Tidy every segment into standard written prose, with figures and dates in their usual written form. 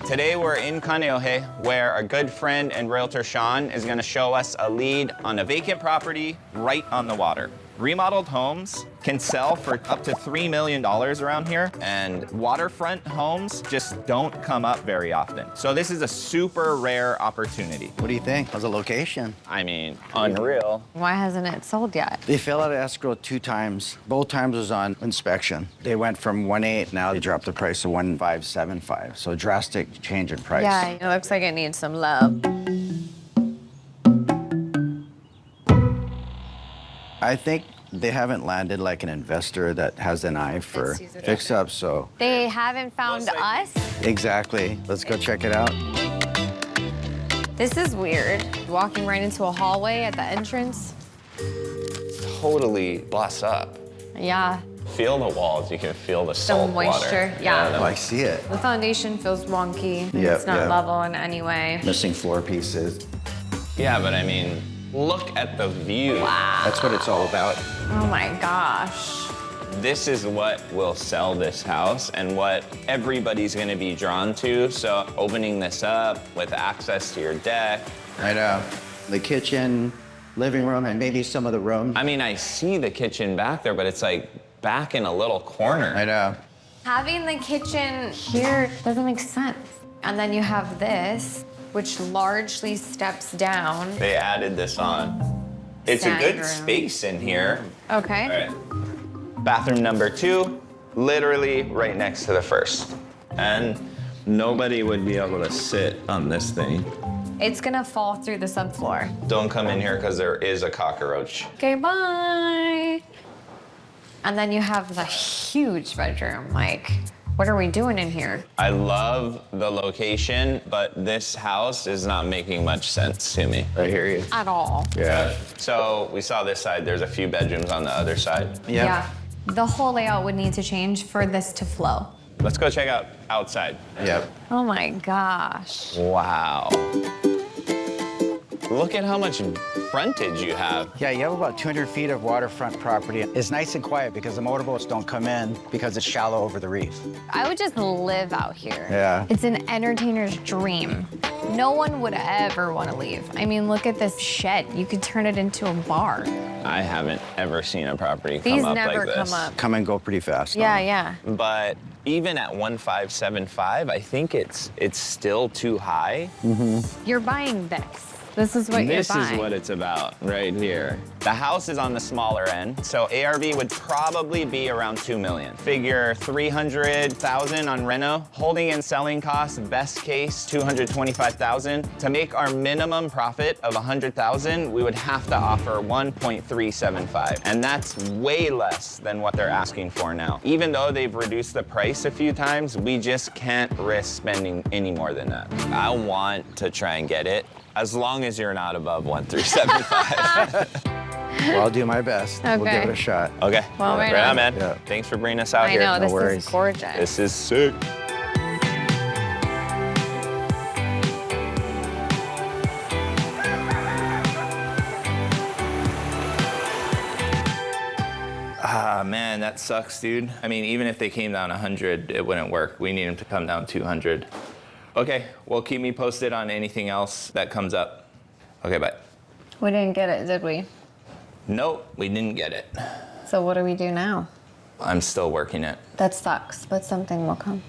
Today we're in Kaneohe, where our good friend and realtor Sean is gonna show us a lead on a vacant property right on the water. Remodeled homes can sell for up to $3 million around here, and waterfront homes just don't come up very often. So this is a super rare opportunity. What do you think? How's the location? I mean, unreal. Why hasn't it sold yet? They fell out of escrow 2 times. Both times was on inspection. They went from 1.8, now they dropped the price to 1.575. So drastic change in price. Yeah, it looks like it needs some love. I think they haven't landed like an investor that has an eye for fix-ups, so. They haven't found us? Exactly. Let's go check it out. This is weird. Walking right into a hallway at the entrance. Totally bless up. Yeah. Feel the walls, you can feel the salt moisture, water. yeah. Oh, I see it. The foundation feels wonky. Yep, It's not yep. level in any way. Missing floor pieces. Yeah, but I mean, look at the view. Wow. That's what it's all about. Oh my gosh. This is what will sell this house and what everybody's gonna be drawn to. So opening this up with access to your deck. I know. The kitchen, living room, and maybe some of the rooms. I mean, I see the kitchen back there, but it's like back in a little corner. I know. Having the kitchen here doesn't make sense. And then you have this, which largely steps down. They added this on. It's a Standing good room. space in here. Okay. All right. Bathroom number 2, literally right next to the first. And nobody would be able to sit on this thing. It's gonna fall through the subfloor. Don't come in here because there is a cockroach. Okay, bye. And then you have the huge bedroom. Like, what are we doing in here? I love the location, but this house is not making much sense to me. I hear you. At all. Yeah. So we saw this side, there's a few bedrooms on the other side. Yep. Yeah. The whole layout would need to change for this to flow. Let's go check out outside. Yep. Oh my gosh. Wow. Look at how much frontage you have. Yeah, you have about 200 feet of waterfront property. It's nice and quiet because the motorboats don't come in because it's shallow over the reef. I would just live out here. Yeah. It's an entertainer's dream. No one would ever want to leave. I mean, look at this shed. You could turn it into a bar. I haven't ever seen a property These come up never like this. come up. Come and go pretty fast. Yeah, yeah. But even at 1.575, I think it's still too high. You're buying this. This is what you're This buying. is what it's about right here. The house is on the smaller end, so ARV would probably be around 2 million. Figure 300,000 on reno. Holding and selling costs, best case, 225,000. To make our minimum profit of 100,000, we would have to offer 1.375, and that's way less than what they're asking for now. Even though they've reduced the price a few times, we just can't risk spending any more than that. I want to try and get it, as long as you're not above 1.375. Well, I'll do my best. We'll give Okay. it a shot. Okay. Well, right on, on. man. Yeah. Thanks for bringing us out I here. know, this worries. is gorgeous. This is sick. Ah, man, that sucks, dude. I mean, even if they came down 100, it wouldn't work. We need them to come down 200. Okay, well, keep me posted on anything else that comes up. Okay, bye. We didn't get it, did we? Nope, we didn't get it. So what do we do now? I'm still working it. That sucks, but something will come.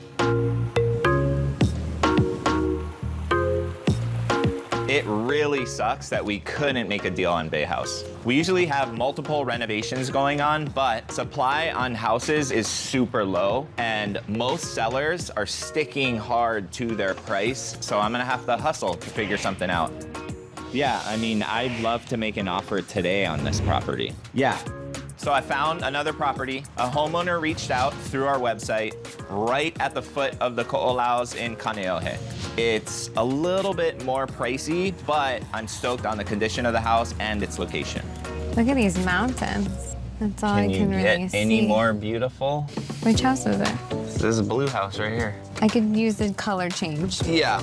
It really sucks that we couldn't make a deal on Bay House. We usually have multiple renovations going on, but supply on houses is super low, and most sellers are sticking hard to their price, so I'm gonna have to hustle to figure something out. Yeah, I mean, I'd love to make an offer today on this property. Yeah. So I found another property. A homeowner reached out through our website right at the foot of the ko'olaus in Kaneohe. It's a little bit more pricey, but I'm stoked on the condition of the house and its location. Look at these mountains. That's all I can really see. Any more beautiful? Which house is it? This is a blue house right here. I could use the color change. Yeah.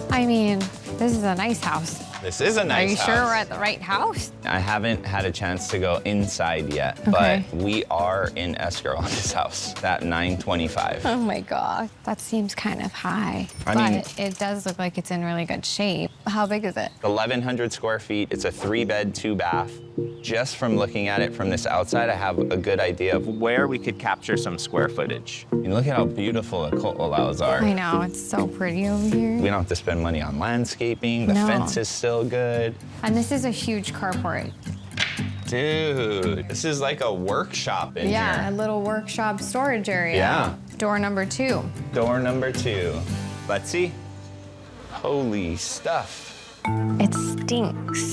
I mean, this is a nice house. This is a nice house. Are you sure we're at the right house? I haven't had a chance to go inside yet, Okay. but we are in escrow on this house at $925. Oh my God, that seems kind of high. I mean- but it does look like it's in really good shape. How big is it? 1,100 square feet. It's a 3-bed, 2-bath. Just from looking at it from this outside, I have a good idea of where we could capture some square footage. And look at how beautiful the koloaus are. I know, it's so pretty over here. We don't have to spend money on landscaping. The No. fence is still good. And this is a huge carport. Dude, this is like a workshop in Yeah, a here. little workshop storage area. Yeah. Door number 2. Door number 2. Let's see. Holy stuff. It stinks.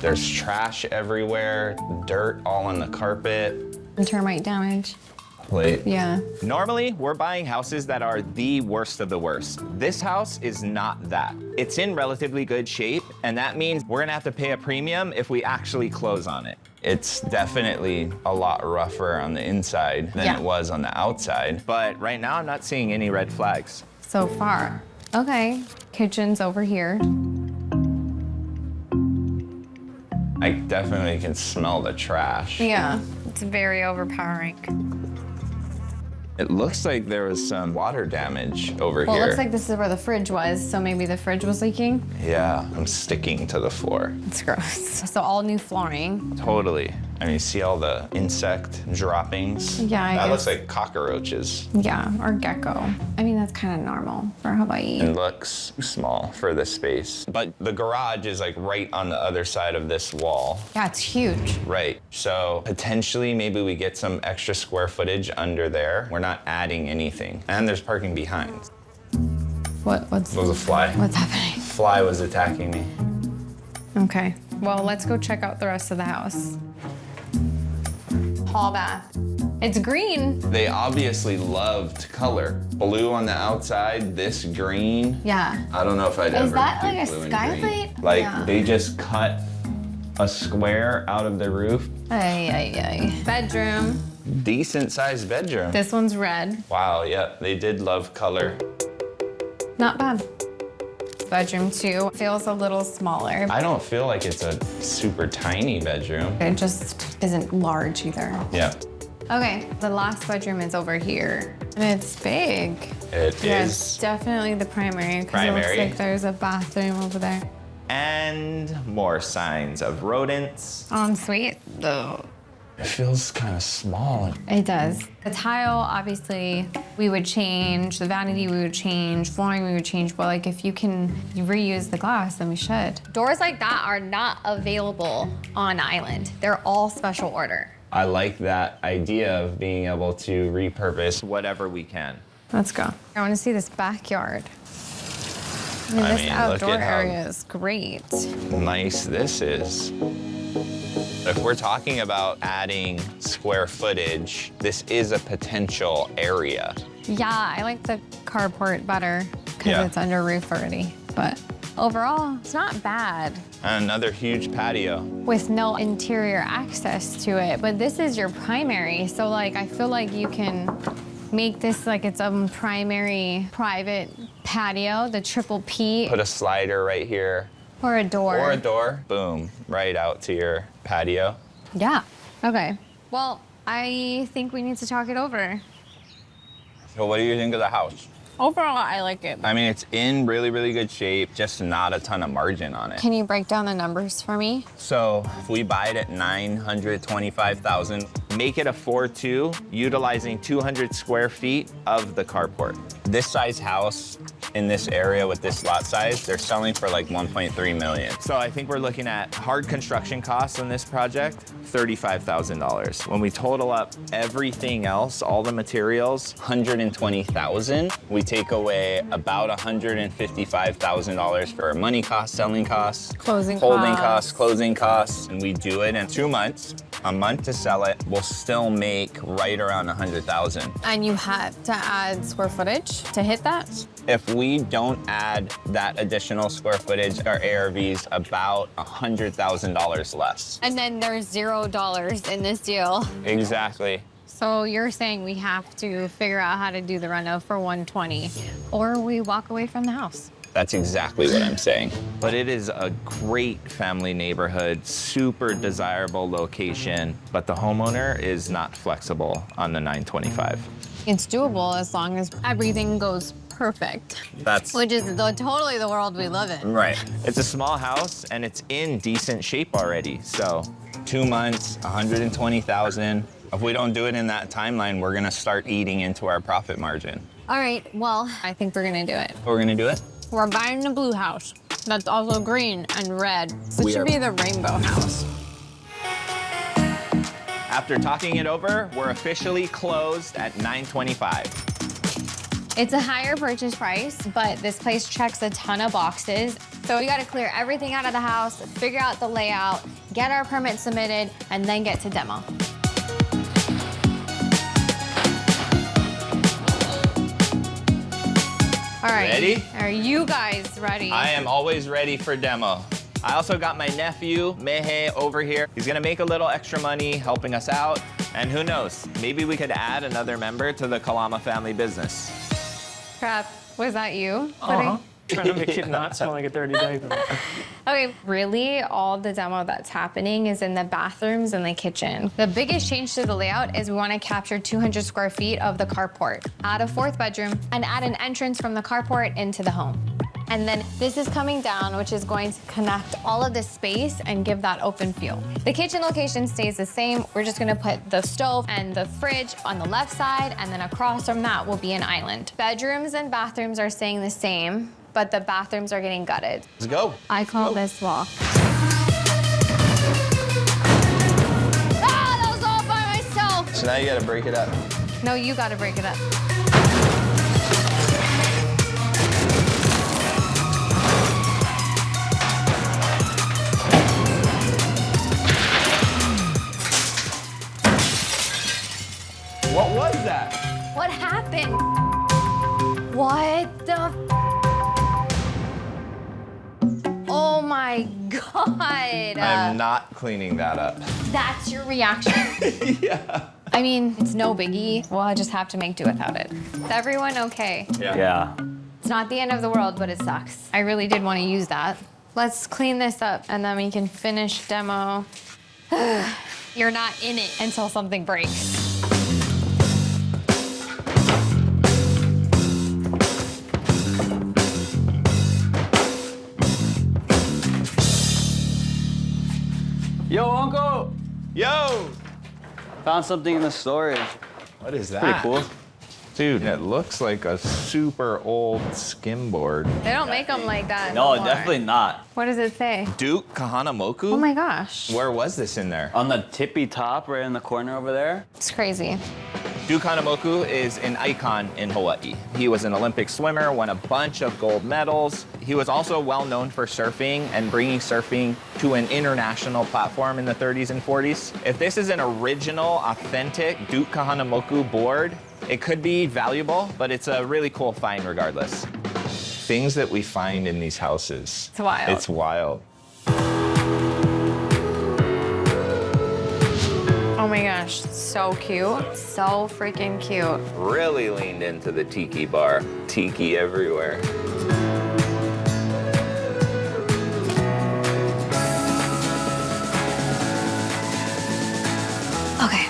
There's trash everywhere, dirt all on the carpet. And termite damage. Wait. Yeah. Normally, we're buying houses that are the worst of the worst. This house is not that. It's in relatively good shape, and that means we're gonna have to pay a premium if we actually close on it. It's definitely a lot rougher on the inside than Yeah. it was on the outside. But right now, I'm not seeing any red flags. So far. Okay, kitchen's over here. I definitely can smell the trash. Yeah, it's very overpowering. It looks like there was some water damage over Well, here. it looks like this is where the fridge was, so maybe the fridge was leaking. Yeah, I'm sticking to the floor. It's gross. So all new flooring. Totally. I mean, see all the insect droppings? Yeah, I That looks guess. like cockroaches. Yeah, or gecko. I mean, that's kind of normal for Hawaii. It looks small for this space. But the garage is like right on the other side of this wall. Yeah, it's huge. Right. So potentially maybe we get some extra square footage under there. We're not adding anything. And there's parking behind. What's There was a fly. what's happening? Fly was attacking me. Okay. Well, let's go check out the rest of the house. Hall bath. It's green. They obviously loved color. Blue on the outside, this green. Yeah. I don't know if I'd Is ever that do like a blue and skylight? green. Like Yeah. they just cut a square out of the roof. Ay, ay, ay. Bedroom. Decent sized bedroom. This one's red. Wow, yeah, they did love color. Not bad. Bedroom 2 feels a little smaller. I don't feel like it's a super tiny bedroom. It just isn't large either. Yeah, Okay, the last bedroom is over here. And it's big. it Yeah, is. it's definitely the primary. 'Cause it Primary. looks like there's a bathroom over there. And more signs of rodents. Ensuite, though. It feels kind of small. It does. The tile, obviously, we would change. The vanity, we would change. Flooring, we would change. But like, if you can reuse the glass, then we should. Doors like that are not available on island. They're all special order. I like that idea of being able to repurpose whatever we can. Let's go. I want to see this backyard. I mean, this look outdoor at how area is great. nice this is. If we're talking about adding square footage, this is a potential area. Yeah, I like the carport better because Yeah. it's under roof already. But overall, it's not bad And another huge patio. with no interior access to it. But this is your primary, so like I feel like you can make this like its own primary private patio, the triple P, Put a slider right here. or a door. Or a door, boom, right out to your patio. Yeah. Okay. Well, I think we need to talk it over. So what do you think of the house? Overall, I like it. I mean, it's in really, really good shape, just not a ton of margin on it. Can you break down the numbers for me? So if we buy it at $925,000, make it a 4.2, utilizing 200 square feet of the carport. This size house in this area with this lot size, they're selling for like 1.3 million. So I think we're looking at hard construction costs on this project, $35,000. When we total up everything else, all the materials, $120,000. We take away about $155,000 for money costs, selling costs, Closing holding costs. costs, closing costs, and we do it in 2 months. A month to sell it, we'll still make right around 100,000. And you had to add square footage to hit that? If we don't add that additional square footage, our ARV's about $100,000 less. And then there's $0 in this deal. Exactly. So you're saying we have to figure out how to do the reno for 120, or we walk away from the house. That's exactly what I'm saying. But it is a great family neighborhood, super desirable location, but the homeowner is not flexible on the 925. It's doable as long as everything goes perfect. Which is totally the world we live in. Right. It's a small house and it's in decent shape already. So 2 months, 120,000. If we don't do it in that timeline, we're gonna start eating into our profit margin. All right, well, I think we're gonna do it. We're gonna do it? We're buying the blue house. That's also green and red. This should be the rainbow house. After talking it over, we're officially closed at 925. It's a higher purchase price, but this place checks a ton of boxes. So we gotta clear everything out of the house, figure out the layout, get our permit submitted, and then get to demo. All right. Ready? Are you guys ready? I am always ready for demo. I also got my nephew, Mehe, over here. He's gonna make a little extra money helping us out. And who knows, maybe we could add another member to the Kalama family business. Crap, was that you? Trying to make it not smell like a dirty diaper. Okay, really, all the demo that's happening is in the bathrooms and the kitchen. The biggest change to the layout is we want to capture 200 square feet of the carport, add a 4th bedroom, and add an entrance from the carport into the home. And then this is coming down, which is going to connect all of this space and give that open feel. The kitchen location stays the same. We're just gonna put the stove and the fridge on the left side, and then across from that will be an island. Bedrooms and bathrooms are staying the same, but the bathrooms are getting gutted. Let's go. I call this wall. Ah, that was all by myself. So now you gotta break it up. No, you gotta break it up. What was that? What happened? What the? Oh my God. I'm not cleaning that up. That's your reaction? Yeah. I mean, it's no biggie. Well, I just have to make do without it. Is everyone okay? Yeah. It's not the end of the world, but it sucks. I really did want to use that. Let's clean this up and then we can finish demo. You're not in it until something breaks. Yo, Uncle! Yo! Found something in the storage. What is that? Pretty cool. Dude, it looks like a super old skimboard. They don't make them like that No, anymore. definitely not. What does it say? Duke Kahanamoku? Oh my gosh. Where was this in there? On the tippy top, right in the corner over there. It's crazy. Duke Kahanamoku is an icon in Hawaii. He was an Olympic swimmer, won a bunch of gold medals. He was also well known for surfing and bringing surfing to an international platform in the 30s and 40s. If this is an original, authentic Duke Kahanamoku board, it could be valuable, but it's a really cool find regardless. Things that we find in these houses. It's wild. It's wild. Oh my gosh, so cute. So freaking cute. Really leaned into the tiki bar. Tiki everywhere. Okay.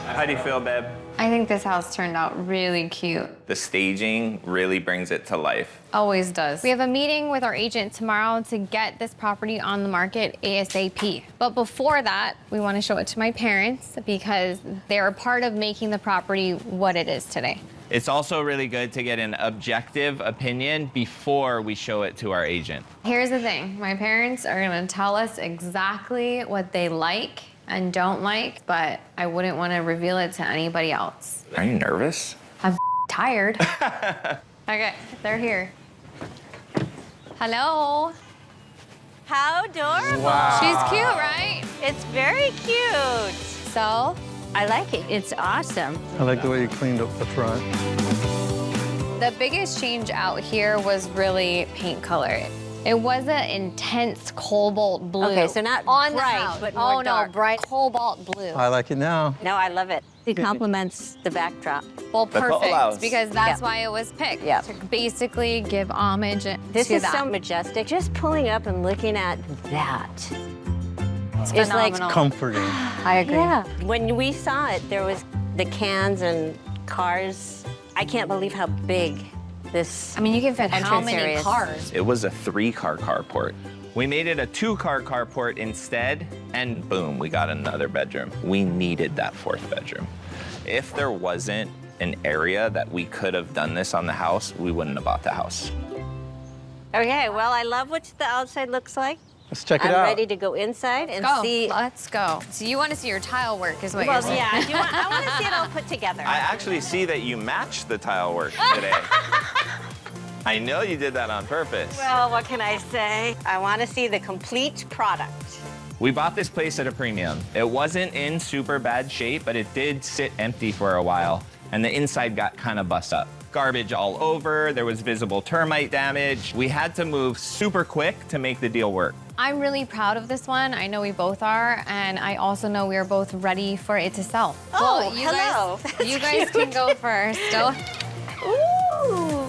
How do you feel, babe? I think this house turned out really cute. The staging really brings it to life. Always does. We have a meeting with our agent tomorrow to get this property on the market ASAP. But before that, we want to show it to my parents because they're a part of making the property what it is today. It's also really good to get an objective opinion before we show it to our agent. Here's the thing. My parents are going to tell us exactly what they like and don't like, but I wouldn't want to reveal it to anybody else. Are you nervous? I'm tired. Okay, they're here. Hello. How adorable. Wow. She's cute, right? It's very cute. So, I like it. It's awesome. I like the way you cleaned up the front. the biggest change out here was really paint color. It was an intense cobalt blue. Okay, so not on the bright, house. but more oh dark. no, bright cobalt blue. I like it now. No, I love it. It complements the backdrop. Well, The perfect, call-outs. because that's Yeah. why it was picked. Yeah. To basically give homage This to is that. so majestic. Just pulling up and looking at that. It's It's like- phenomenal. Comforting. I agree. Yeah. When we saw it, there was the cans and cars. I can't believe how big this I mean, you can fit how entrance many area is. cars? It was a 3-car carport. We made it a 2-car carport instead, and boom, we got another bedroom. We needed that 4th bedroom. If there wasn't an area that we could have done this on the house, we wouldn't have bought the house. Okay, well, I love what the outside looks like. Let's check it I'm out. ready to go inside and Go. see. Let's go. So you want to see your tile work, is what you're Well, saying? yeah, I want to see it all put together. I actually see that you matched the tile work today. I know you did that on purpose. Well, what can I say? I want to see the complete product. We bought this place at a premium. It wasn't in super bad shape, but it did sit empty for a while, and the inside got kind of bust up. Garbage all over, there was visible termite damage. We had to move super quick to make the deal work. I'm really proud of this one. I know we both are, and I also know we are both ready for it to sell. Oh, you hello. Guys, you guys can go first. Ooh.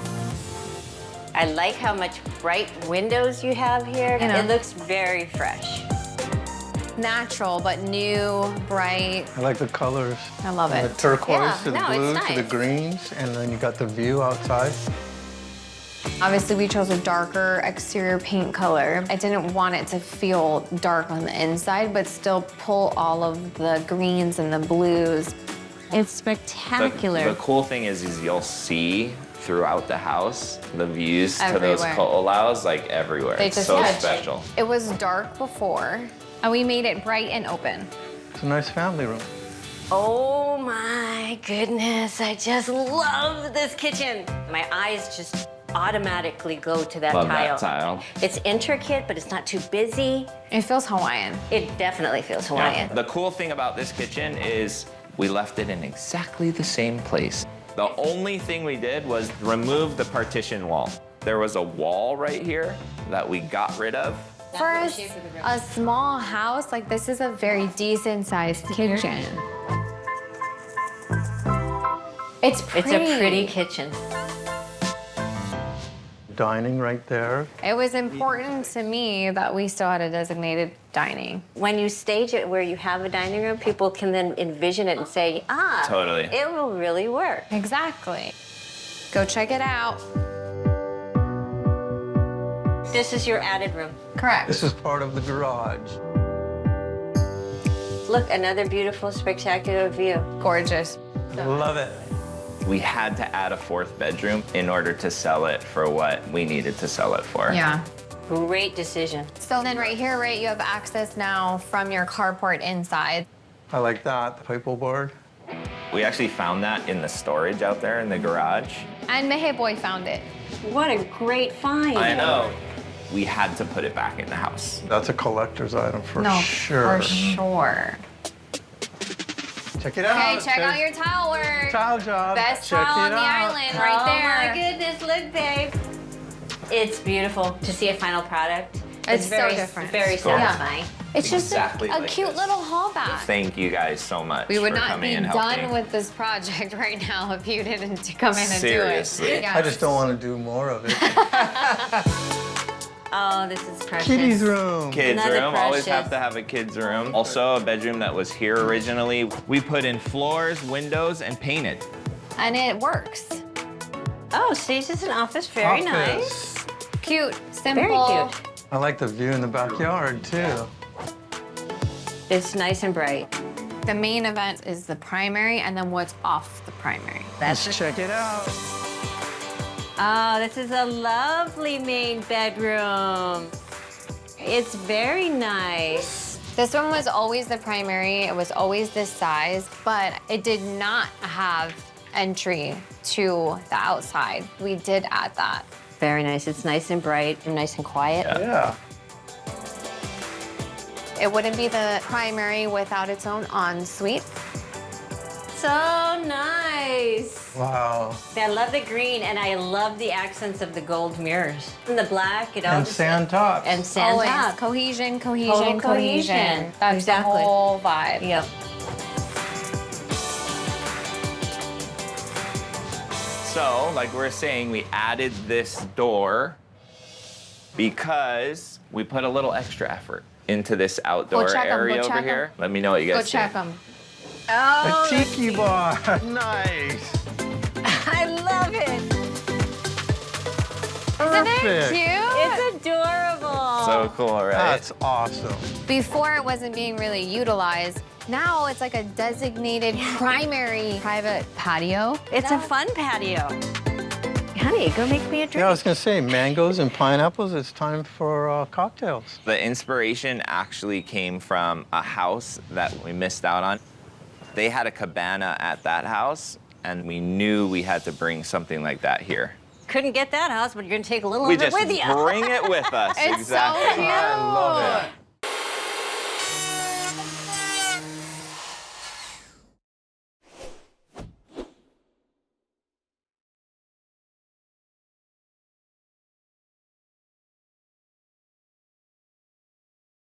I like how much bright windows you have here. I know. It looks very fresh. Natural, but new, bright. I like the colors. I love From it. the turquoise Yeah, to the no, it's blue to the nice. greens, and then you got the view outside. Obviously, we chose a darker exterior paint color. I didn't want it to feel dark on the inside, but still pull all of the greens and the blues. It's spectacular. The cool thing is you'll see throughout the house the views to those Everywhere. ko'olaus like everywhere. They It's just so had- special. It was dark before, and we made it bright and open. It's a nice family room. Oh my goodness, I just love this kitchen. My eyes just automatically go to that Love tile. that tile. It's intricate, but it's not too busy. It feels Hawaiian. It definitely feels Yeah. Hawaiian. The cool thing about this kitchen is we left it in exactly the same place. The only thing we did was remove the partition wall. There was a wall right here that we got rid of. For a small house, like this is a very decent sized kitchen. It's pretty. It's a pretty kitchen. Dining right there. It was important to me that we still had a designated dining. When you stage it where you have a dining room, people can then envision it and say, ah, Totally. it will really work. Exactly. Go check it out. This is your added room. Correct. This is part of the garage. Look, another beautiful, spectacular view. Gorgeous. Love it. We had to add a 4th bedroom in order to sell it for what we needed to sell it for. Yeah. Great decision. So then right here, right, you have access now from your carport inside. I like that, the paperboard. We actually found that in the storage out there in the garage. And Mehe Boy found it. What a great find. I know. We had to put it back in the house. That's a collector's item for No, sure. for sure. Check it out. Okay, check out There's your tile work. tile job. Best Check tile on it the out. island right Oh there. my goodness, look, babe. It's beautiful to see a final product. It's so very, different. very Cool. Yeah. satisfying. It's just Exactly a like cute this. little haul back. Thank you guys so much We would for not coming be and helping. done with this project right now if you didn't come in and Seriously. do it. I just don't want to do more of it. Oh, this is precious. Kitty's room. Kids Another room, always have precious. to have a kids room. Also, a bedroom that was here originally. We put in floors, windows, and painted. And it works. Oh, stages and office, very nice. Office. Cute, simple. Very cute. I like the view in the backyard too. It's nice and bright. The main event is the primary and then what's off the primary. Let's check it out. Oh, this is a lovely main bedroom. It's very nice. This one was always the primary. It was always this size, but it did not have entry to the outside. We did add that. Very nice. It's nice and bright and nice and quiet. Yeah. It wouldn't be the primary without its own ensuite. So nice. Wow. I love the green and I love the accents of the gold mirrors. And the black, it all And just... sand tops. And sand Always top. cohesion, cohesion, Total cohesion. cohesion. That's Exactly. the whole vibe. Yep. So, like we we're saying, we added this door because we put a little extra effort into this outdoor check 'em, go area over check 'em. here. Let me know what you Go guys check think. them. Oh, A tiki bar. Nice. I love it. Isn't it Perfect. cute? It's adorable. So cool, right? That's awesome. Before it wasn't being really utilized. Now it's like a designated primary private patio. It's a fun patio. Honey, go make me a drink. Yeah, I was gonna say mangoes and pineapples. It's time for cocktails. The inspiration actually came from a house that we missed out on. They had a cabana at that house, and we knew we had to bring something like that here. Couldn't get that house, but you're gonna take a little We of it just with you. bring it with us. It's exactly. so cute. I love it.